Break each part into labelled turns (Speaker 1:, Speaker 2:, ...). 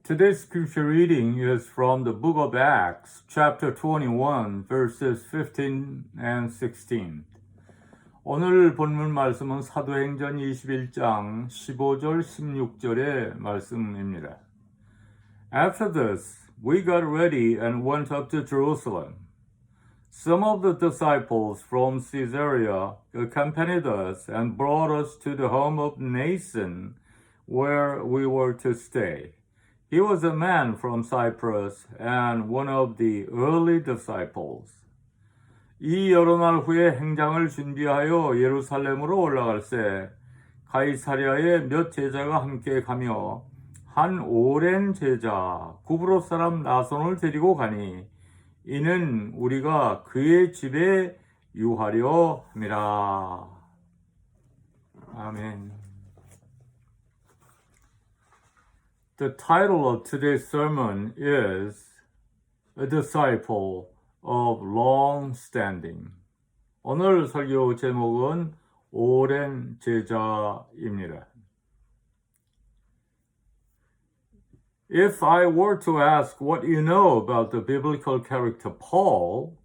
Speaker 1: Today's scripture reading is from the book of Acts, chapter 21, verses 15 and 16. 오늘 본문 말씀은 사도행전 21장 15절 16절의 말씀입니다. After this, we got ready and went up to Jerusalem. Some of the disciples from Caesarea accompanied us and brought us to the home of Mnason, where we were to stay. He was a man from Cyprus and one of the early disciples. 이 여러 날 후에 행장을 준비하여 예루살렘으로 올라갈새 가이사랴에 몇 제자가 함께 가며 한 오랜 제자 구브로 사람 나손을 데리고 가니 이는 우리가 그의 집에 유하려 함이라. 아멘. The title of today's sermon is A Disciple of Long Standing. 오늘 설교 제목은 오랜 제자입니다. If I were to ask what you know about the biblical character Paul,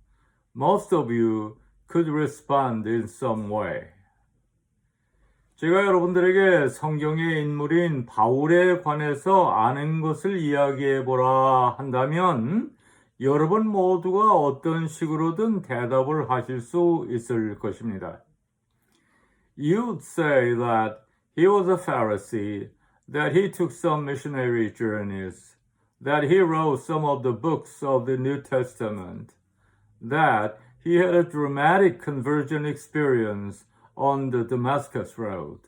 Speaker 1: most of you could respond in some way. 제가 여러분들에게 성경의 인물인 바울에 관해서 아는 것을 이야기해보라 한다면 여러분 모두가 어떤 식으로든 대답을 하실 수 있을 것입니다. You'd say that he was a Pharisee, that he took some missionary journeys, that he wrote some of the books of the New Testament, that he had a dramatic conversion experience on the Damascus Road.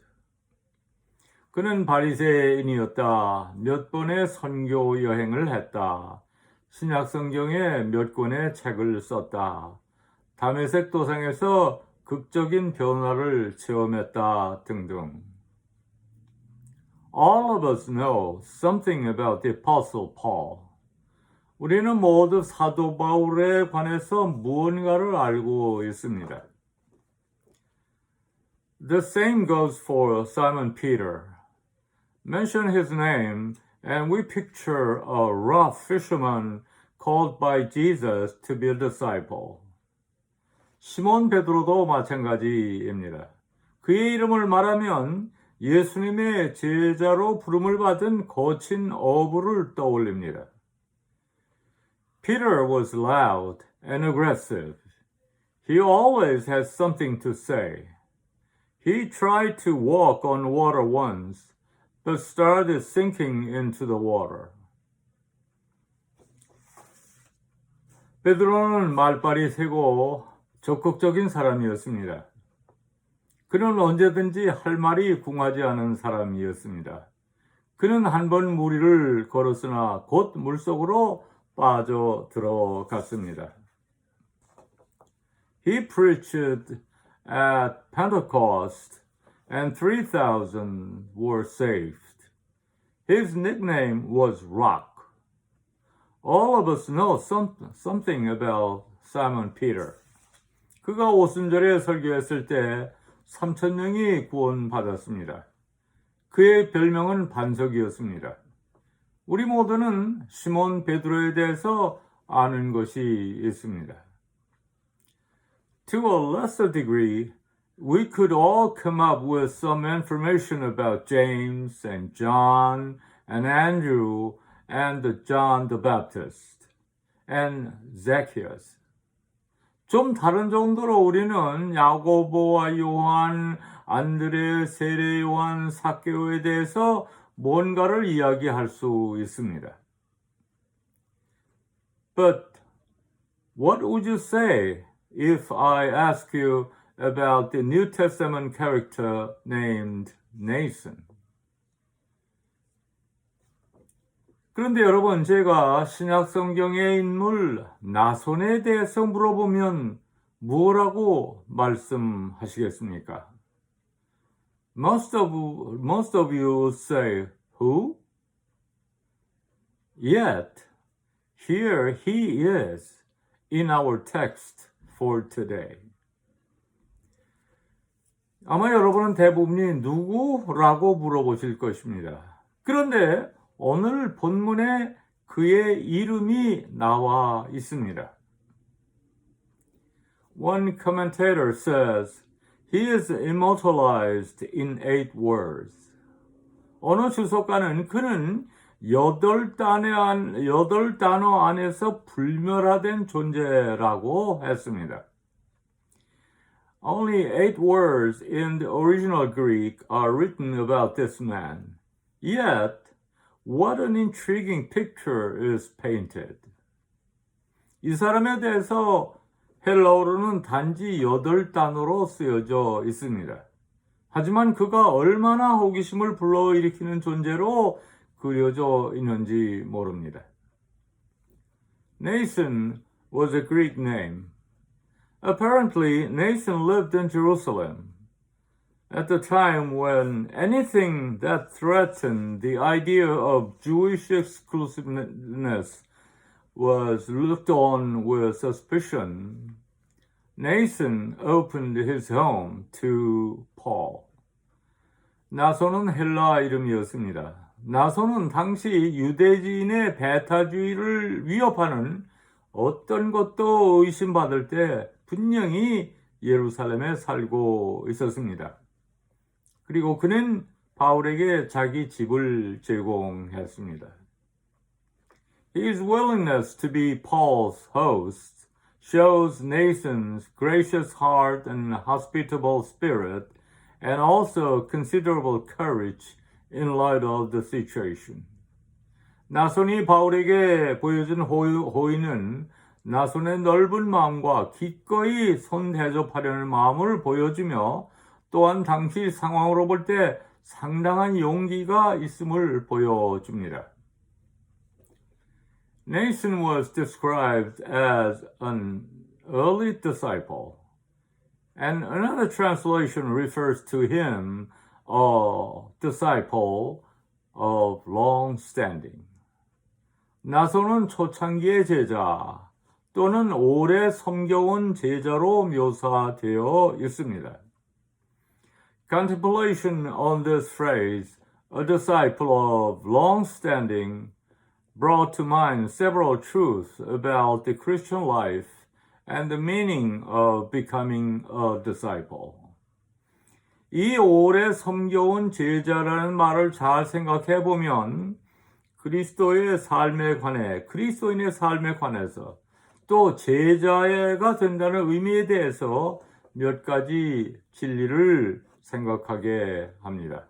Speaker 1: 그는 바리새인이었다. 몇 번의 선교 여행을 했다. 신약 성경에 몇 권의 책을 썼다. 다메섹 도상에서 극적인 변화를 체험했다 등등. All of us know something about the Apostle Paul. 우리는 모두 사도 바울에 관해서 무언가를 알고 있습니다. The same goes for Simon Peter. Mention his name and we picture a rough fisherman called by Jesus to be a disciple. 시몬 베드로도 마찬가지입니다. 그의 이름을 말하면 예수님의 제자로 부름을 받은 거친 어부를 떠올립니다. Peter was loud and aggressive. He always had something to say. He tried to walk on water once, but started sinking into the water. 베드로는 말발이 세고 적극적인 사람이었습니다. 그는 언제든지 할 말이 궁하지 않은 사람이었습니다. 그는 한 번 무리를 걸었으나 곧 물속으로 빠져 들어갔습니다. He preached at Pentecost and 3,000 were saved. His nickname was Rock. All of us know something about Simon Peter. 그가 오순절에 설교했을 때 3,000명이 구원받았습니다. 그의 별명은 반석이었습니다. 우리 모두는 시몬 베드로에 대해서 아는 것이 있습니다. To a lesser degree, we could all come up with some information about James and John and Andrew and John the Baptist and Zacchaeus. 좀 다른 정도로 우리는 야고보와 요한, 안드레, 세례 요한, 삭개오에 대해서 뭔가를 이야기할 수 있습니다. But what would you say if I ask you about the New Testament character named Nason? 그런데 여러분, 제가 신약 성경의 인물 나손에 대해서 물어보면 뭐라고 말씀하시겠습니까? Most of you would say, who? Yet, here he is in our text for today. 아마 여러분은 대부분이 누구라고 물어보실 것입니다. 그런데 오늘 본문에 그의 이름이 나와 있습니다. One commentator says, he is immortalized in 8 words. 어느 주석가는 그는 8단어 안에서 불멸화된 존재라고 했습니다. Only 8 words in the original Greek are written about this man. Yet, what an intriguing picture is painted. 이 사람에 대해서 헬라어로는 단지 8단어로 쓰여져 있습니다. 하지만 그가 얼마나 호기심을 불러일으키는 존재로 그려져 있는지 모릅니다. Nathan was a Greek name. Apparently, Nathan lived in Jerusalem at the time when anything that threatened the idea of Jewish exclusiveness was looked on with suspicion. Nathan opened his home to Paul. 나손은 헬라 이름이었습니다. 나손은 당시 유대인의 배타주의를 위협하는 어떤 것도 의심받을 때 분명히 예루살렘에 살고 있었습니다. 그리고 그는 바울에게 자기 집을 제공했습니다. His willingness to be Paul's host shows Nathan's gracious heart and hospitable spirit, and also considerable courage in light of the situation. 나손이 바울에게 보여준 호의는 나손의 넓은 마음과 기꺼이 손대접하려는 마음을 보여주며 또한 당시 상황으로 볼 때 상당한 용기가 있음을 보여줍니다. Nathan was described as an early disciple, and another translation refers to him, a disciple of long standing. 나손은 초창기의 제자 또는 오래 섬겨온 제자로 묘사되어 있습니다. Contemplation on this phrase, a disciple of long standing, brought to mind several truths about the Christian life and the meaning of becoming a disciple. 이 오래 섬겨온 제자라는 말을 잘 생각해 보면 그리스도인의 삶에 관해서 또 제자가 된다는 의미에 대해서 몇 가지 진리를 생각하게 합니다.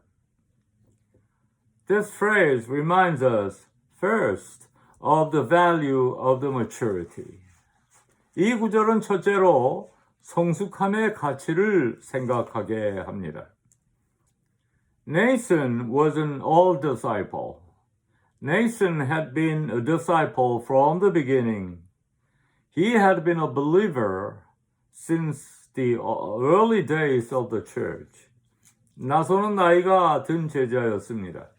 Speaker 1: This phrase reminds us first of the value of the maturity. 이 구절은 첫째로 성숙함의 가치를 생각하게 합니다. Nathan was an old disciple. Nathan had been a disciple from the beginning. He had been a believer since the early days of the church. 나손은 나이가 든 제자였습니다.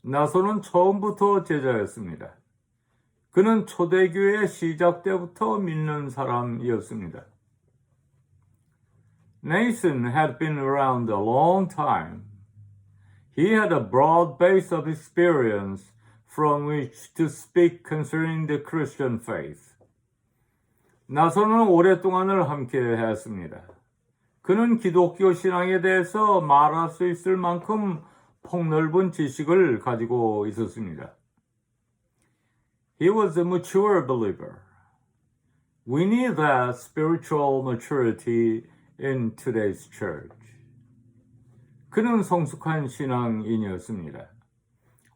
Speaker 1: 나손은 처음부터 제자였습니다. 그는 초대교회 시작 때부터 믿는 사람이었습니다. Nathan had been around a long time. He had a broad base of experience from which to speak concerning the Christian faith. 나손은 오랫동안을 함께 했습니다. 그는 기독교 신앙에 대해서 말할 수 있을 만큼 폭넓은 지식을 가지고 있었습니다. He was a mature believer. We need that spiritual maturity in today's church. 그는 성숙한 신앙인이었습니다.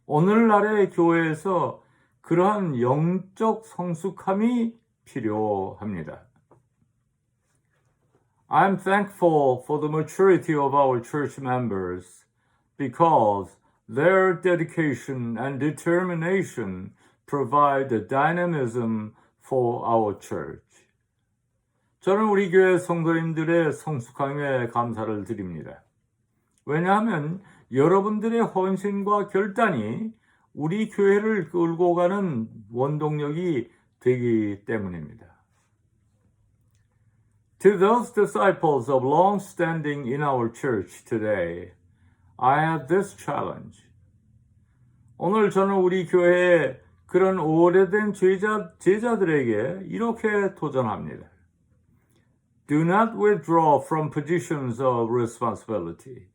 Speaker 1: 오늘날의 교회에서 그러한 영적 성숙함이 필요합니다. I'm thankful for the maturity of our church members because their dedication and determination provide the dynamism for our church. 저는 우리 교회 성도님들의 성숙함에 감사를 드립니다. 왜냐하면 여러분들의 헌신과 결단이 우리 교회를 끌고 가는 원동력이 되기 때문입니다. To those disciples of long standing in our church today, I have this challenge. 오늘 저는 우리 교회에 그런 오래된 제자들에게 이렇게 도전합니다. Do not withdraw from positions of responsibility.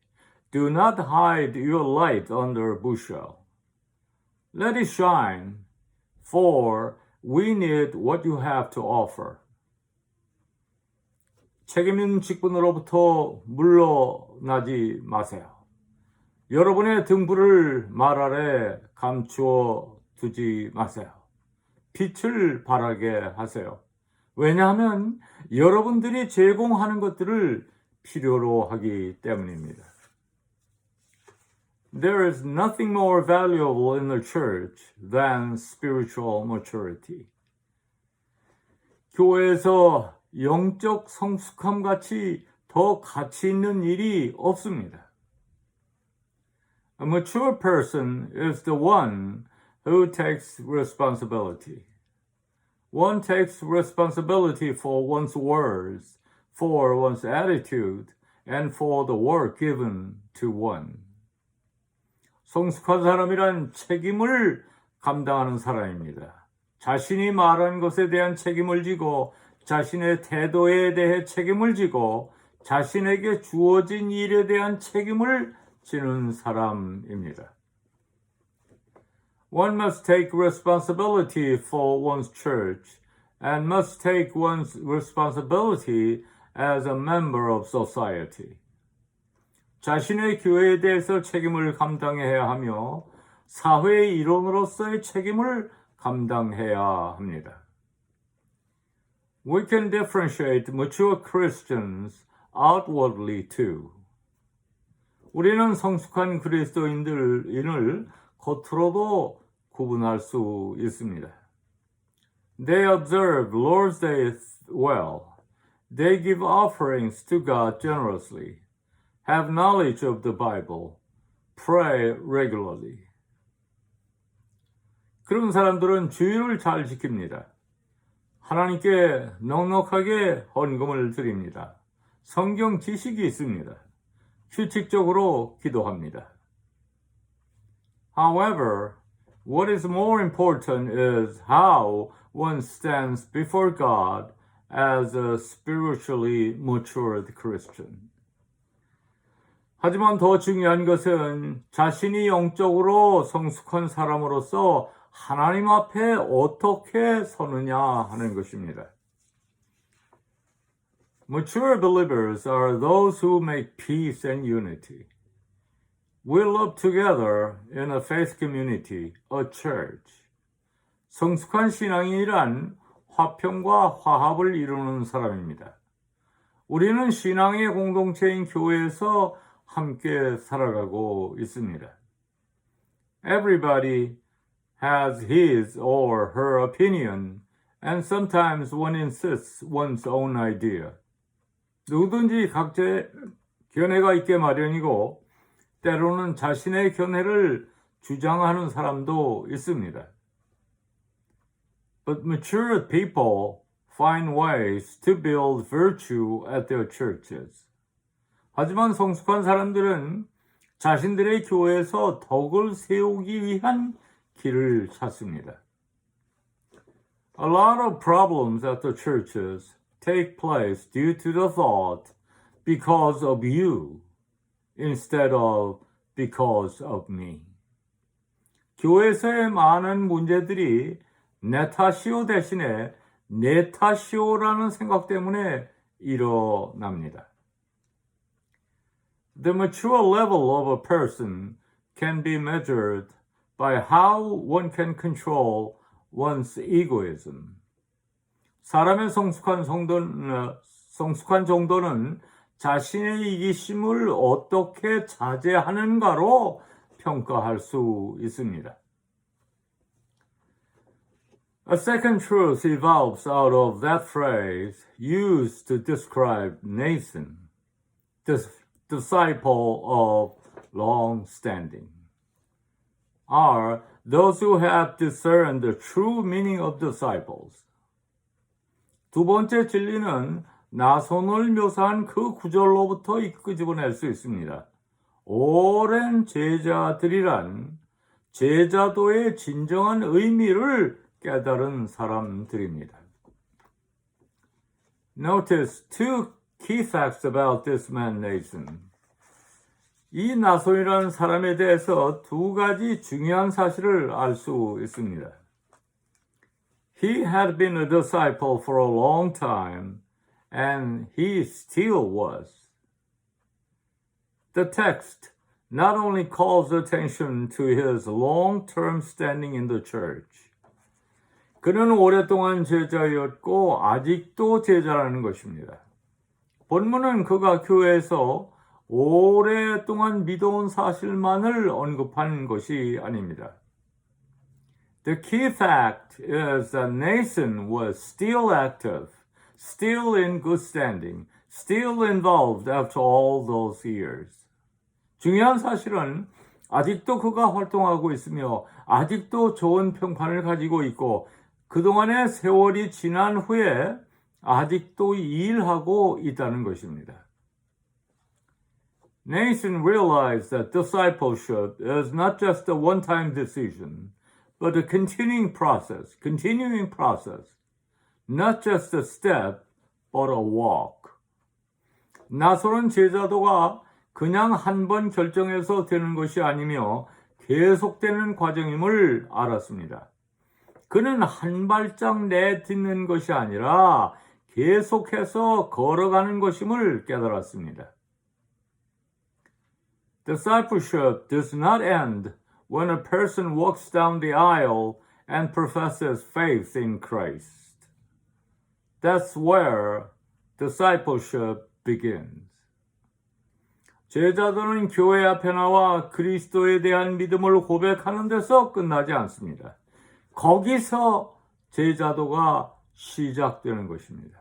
Speaker 1: Do not hide your light under a bushel. Let it shine, for we need what you have to offer. 책임 있는 직분으로부터 물러나지 마세요. 여러분의 등불을 말 아래 감추어 두지 마세요. 빛을 발하게 하세요. 왜냐하면 여러분들이 제공하는 것들을 필요로 하기 때문입니다. There is nothing more valuable in the church than spiritual maturity. 교회에서 영적 성숙함 같이 더 가치 있는 일이 없습니다. A mature person is the one who takes responsibility. One takes responsibility for one's words, for one's attitude, and for the work given to one. 성숙한 사람이란 책임을 감당하는 사람입니다. 자신이 말한 것에 대한 책임을 지고 자신의 태도에 대해 책임을 지고 자신에게 주어진 일에 대한 책임을 지는 사람입니다. One must take responsibility for one's church and must take one's responsibility as a member of society. 자신의 교회에 대해서 책임을 감당해야 하며 사회의 일원으로서의 책임을 감당해야 합니다. We can differentiate mature Christians outwardly too. 우리는 성숙한 그리스도인을 겉으로도 구분할 수 있습니다. They observe Lord's Day well. They give offerings to God generously. Have knowledge of the Bible. Pray regularly. 그런 사람들은 주일을 잘 지킵니다. 하나님께 넉넉하게 헌금을 드립니다. 성경 지식이 있습니다. 규칙적으로 기도합니다. However, what is more important is how one stands before God as a spiritually matured Christian. 하지만 더 중요한 것은 자신이 영적으로 성숙한 사람으로서 하나님 앞에 어떻게 서느냐 하는 것입니다. Mature believers are those who make peace and unity. We live together in a faith community, a church. 성숙한 신앙인이란 화평과 화합을 이루는 사람입니다. 우리는 신앙의 공동체인 교회에서 함께 살아가고 있습니다. Everybody has his or her opinion, and sometimes one insists one's own idea. 누구든지 각자의 견해가 있게 마련이고 때로는 자신의 견해를 주장하는 사람도 있습니다. But mature people find ways to build virtue at their churches. 하지만 성숙한 사람들은 자신들의 교회에서 덕을 세우기 위한 길을 찾습니다. A lot of problems at the churches take place due to the thought because of you instead of because of me. 교회에서의 많은 문제들이 내 탓이요 대신에 내 탓이요라는 생각 때문에 일어납니다. The mature level of a person can be measured by how one can control one's egoism. 사람의 성숙한 정도는 자신의 이기심을 어떻게 자제하는가로 평가할 수 있습니다. A second truth evolves out of that phrase used to describe Nathan, the disciple of long standing, are those who have discerned the true meaning of disciples. 두 번째 진리는 나손을 묘사한 그 구절로부터 끄집어낼 수 있습니다. 오랜 제자들이란 제자도의 진정한 의미를 깨달은 사람들입니다. Notice two key facts about this man Nathan. 이 나손이라는 사람에 대해서 두 가지 중요한 사실을 알 수 있습니다. He had been a disciple for a long time, and he still was. The text not only calls attention to his long-term standing in the church. 그는 오랫동안 제자였고 아직도 제자라는 것입니다. 본문은 그가 교회에서 오랫동안 믿어온 사실만을 언급한 것이 아닙니다. The key fact is that Nathan was still active, still in good standing, still involved after all those years. 중요한 사실은 아직도 그가 활동하고 있으며 아직도 좋은 평판을 가지고 있고 그동안의 세월이 지난 후에 아직도 일하고 있다는 것입니다. Nathan realized that discipleship is not just a one-time decision, but a continuing process, not just a step, but a walk. 나서는 제자도가 그냥 한 번 결정해서 되는 것이 아니며 계속되는 과정임을 알았습니다. 그는 한 발짝 내딛는 것이 아니라 계속해서 걸어가는 것임을 깨달았습니다. Discipleship does not end when a person walks down the aisle and professes faith in Christ. That's where discipleship begins. 제자도는 교회 앞에 나와 그리스도에 대한 믿음을 고백하는 데서 끝나지 않습니다. 거기서 제자도가 시작되는 것입니다.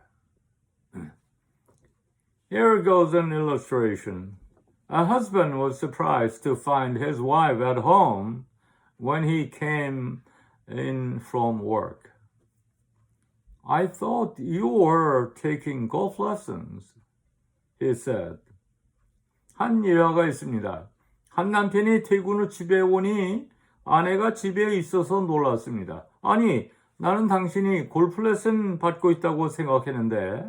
Speaker 1: Here goes an illustration. A husband was surprised to find his wife at home when he came in from work. I thought you were taking golf lessons, he said. 한 예화가 있습니다. 한 남편이 퇴근 후 집에 오니 아내가 집에 있어서 놀랐습니다. 아니, 나는 당신이 골프 레슨 받고 있다고 생각했는데.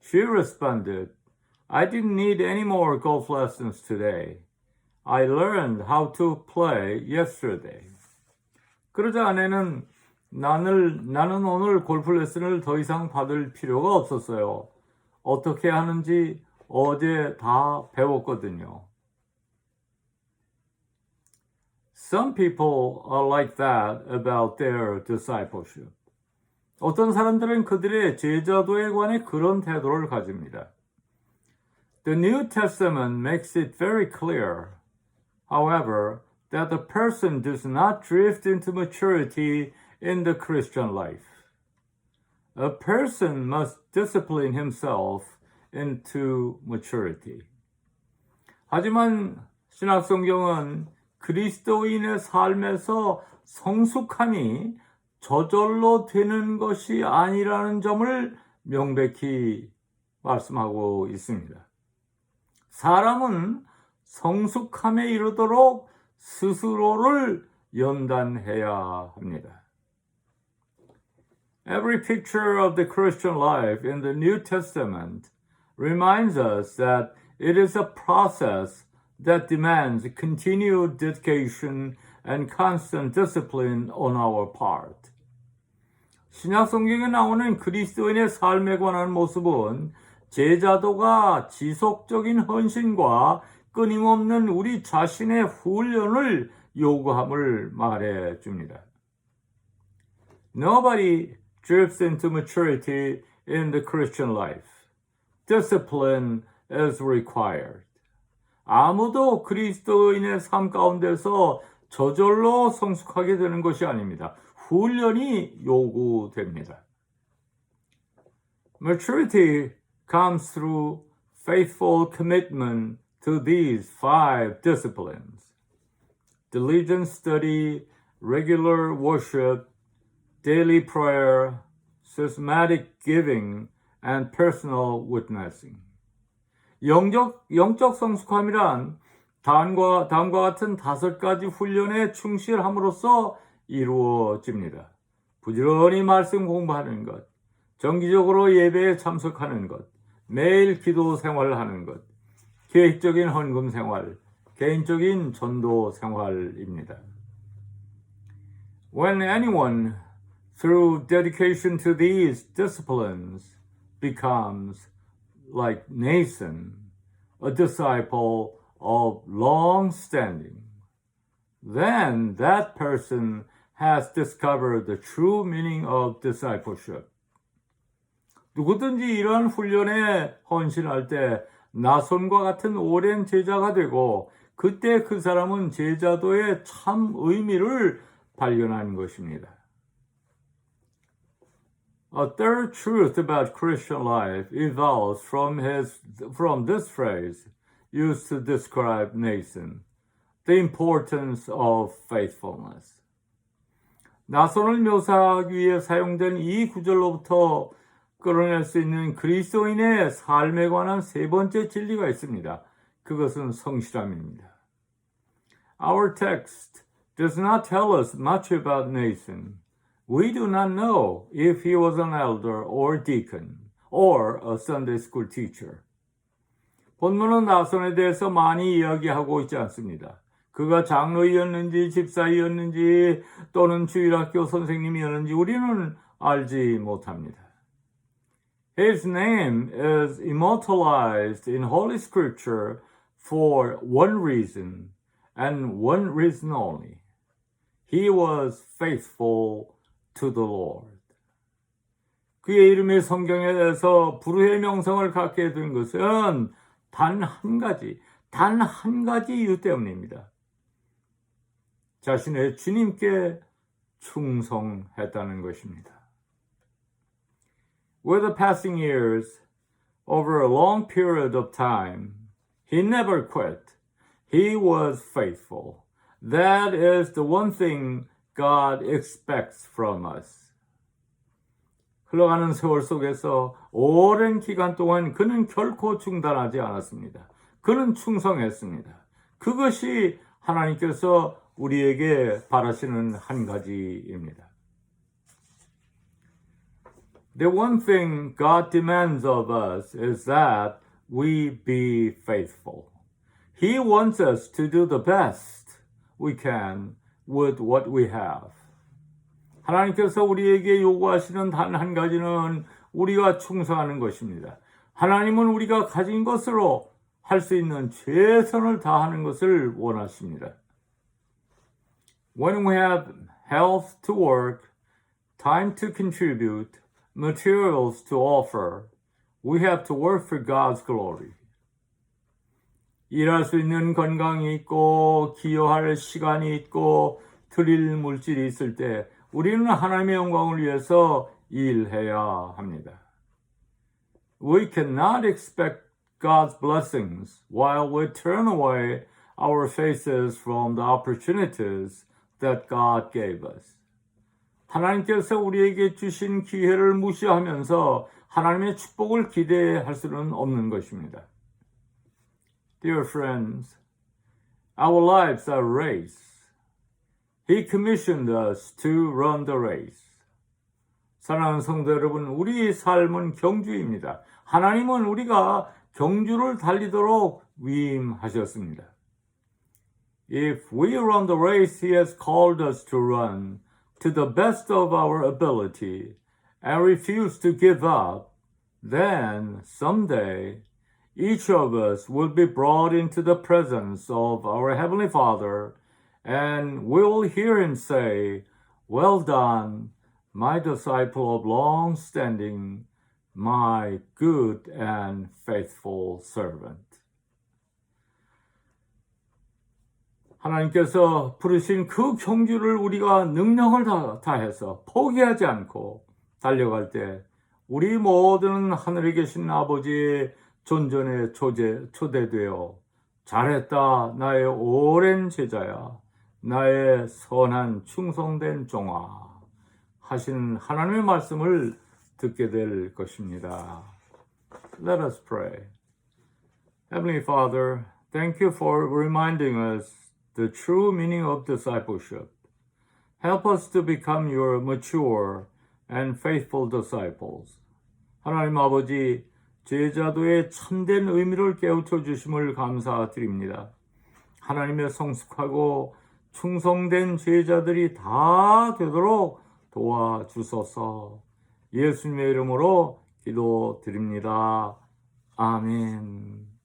Speaker 1: She responded, I didn't need any more golf lessons today. I learned how to play yesterday. 그러자 아내는 나는 오늘 골프 레슨을 더 이상 받을 필요가 없었어요. 어떻게 하는지 어제 다 배웠거든요. Some people are like that about their discipleship. 어떤 사람들은 그들의 제자도에 관해 그런 태도를 가집니다. The New Testament makes it very clear, however, that the person does not drift into maturity in the Christian life. A person must discipline himself into maturity. 하지만 신약성경은 그리스도인의 삶에서 성숙함이 저절로 되는 것이 아니라는 점을 명백히 말씀하고 있습니다. 사람은 성숙함에 이르도록 스스로를 연단해야 합니다. Every picture of the Christian life in the New Testament reminds us that it is a process that demands continued dedication and constant discipline on our part. 신약 성경에 나오는 그리스도인의 삶에 관한 모습은 제자도가 지속적인 헌신과 끊임없는 우리 자신의 훈련을 요구함을 말해 줍니다. Nobody drifts into maturity in the Christian life. Discipline is required. 아무도 그리스도인의 삶 가운데서 저절로 성숙하게 되는 것이 아닙니다. 훈련이 요구됩니다. Maturity comes through faithful commitment to these 5 disciplines: diligent study, regular worship, daily prayer, systematic giving, and personal witnessing. 영적 성숙함이란 다음과 같은 5가지 훈련에 충실함으로써 이루어집니다. 부지런히 말씀 공부하는 것, 정기적으로 예배에 참석하는 것, 매일 기도 생활하는 것, 계획적인 헌금 생활, 개인적인 전도 생활입니다. When anyone, through dedication to these disciplines, becomes like Nathan, a disciple of long standing, then that person has discovered the true meaning of discipleship. 누구든지 이러한 훈련에 헌신할 때 나손과 같은 오랜 제자가 되고 그때 그 사람은 제자도의 참 의미를 발견하는 것입니다. A third truth about Christian life evolves from this phrase used to describe Nathan, the importance of faithfulness. 나손을 묘사하기 위해 사용된 이 구절로부터 끌어낼 수 있는 그리스도인의 삶에 관한 세 번째 진리가 있습니다. 그것은 성실함입니다. Our text does not tell us much about Nathan. We do not know if he was an elder or deacon or a Sunday school teacher. 본문은 나손에 대해서 많이 이야기하고 있지 않습니다. 그가 장로이었는지 집사이었는지 또는 주일학교 선생님이었는지 우리는 알지 못합니다. His name is immortalized in Holy Scripture for one reason and one reason only. He was faithful to the Lord. 그의 이름이 성경에서 불후의 명성을 갖게 된 것은 단 한 가지 이유 때문입니다. 자신의 주님께 충성했다는 것입니다. With the passing years, over a long period of time, he never quit. He was faithful. That is the one thing God expects from us. 흘러가는 세월 속에서 오랜 기간 동안 그는 결코 중단하지 않았습니다. 그는 충성했습니다. 그것이 하나님께서 우리에게 바라시는 한 가지입니다. The one thing God demands of us is that we be faithful. He wants us to do the best we can with what we have. 하나님께서 우리에게 요구하시는 단 한 가지는 우리가 충성하는 것입니다. 하나님은 우리가 가진 것으로 할 수 있는 최선을 다하는 것을 원하십니다. When we have health to work, time to contribute, materials to offer, we have to work for God's glory. 일할 수 있는 건강이 있고 기여할 시간이 있고 드릴 물질이 있을 때 우리는 하나님의 영광을 위해서 일해야 합니다. We cannot expect God's blessings while we turn away our faces from the opportunities that God gave us. 하나님께서 우리에게 주신 기회를 무시하면서 하나님의 축복을 기대할 수는 없는 것입니다. Dear friends, our lives are a race. He commissioned us to run the race. 사랑하는 성도 여러분, 우리 삶은 경주입니다. 하나님은 우리가 경주를 달리도록 위임하셨습니다. If we run the race He has called us to run to the best of our ability and refuse to give up, then someday each of us will be brought into the presence of our Heavenly Father and we will hear Him say, "Well done, my disciple of long standing, my good and faithful servant." 하나님께서 부르신 그 경주를 우리가 능력을 다해서 포기하지 않고 달려갈 때 우리 모두는 하늘에 계신 아버지의 존전에 초대되어 잘했다 나의 오랜 제자야 나의 선한 충성된 종아 하시는 하나님의 말씀을 듣게 될 것입니다. Let us pray. Heavenly Father, Thank you for reminding us the true meaning of discipleship. Help us to become your mature and faithful disciples. 하나님 아버지, 제자도의 참된 의미를 깨우쳐 주심을 감사드립니다. 하나님의 성숙하고 충성된 제자들이 다 되도록 도와주소서. 예수님의 이름으로 기도드립니다. 아멘.